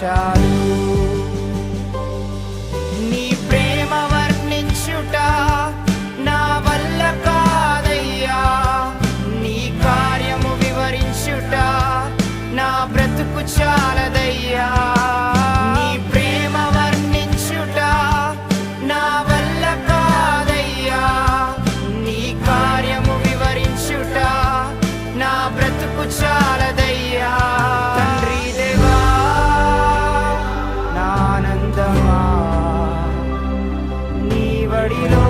చాలు. నీ ప్రేమ వర్ణించుట నా వల్ల కాదయ్యా, నీ కార్యము వివరించుట నా బ్రతుకు చాలదయ్యా. నీ ప్రేమ వర్ణించుట నా వల్ల కాదయ్యా, నీ కార్యము వివరించుట నా బ్రతుకు చాలదయ్యా. తండ్రి దేవా నా ఆనందమా, నీ వడిలో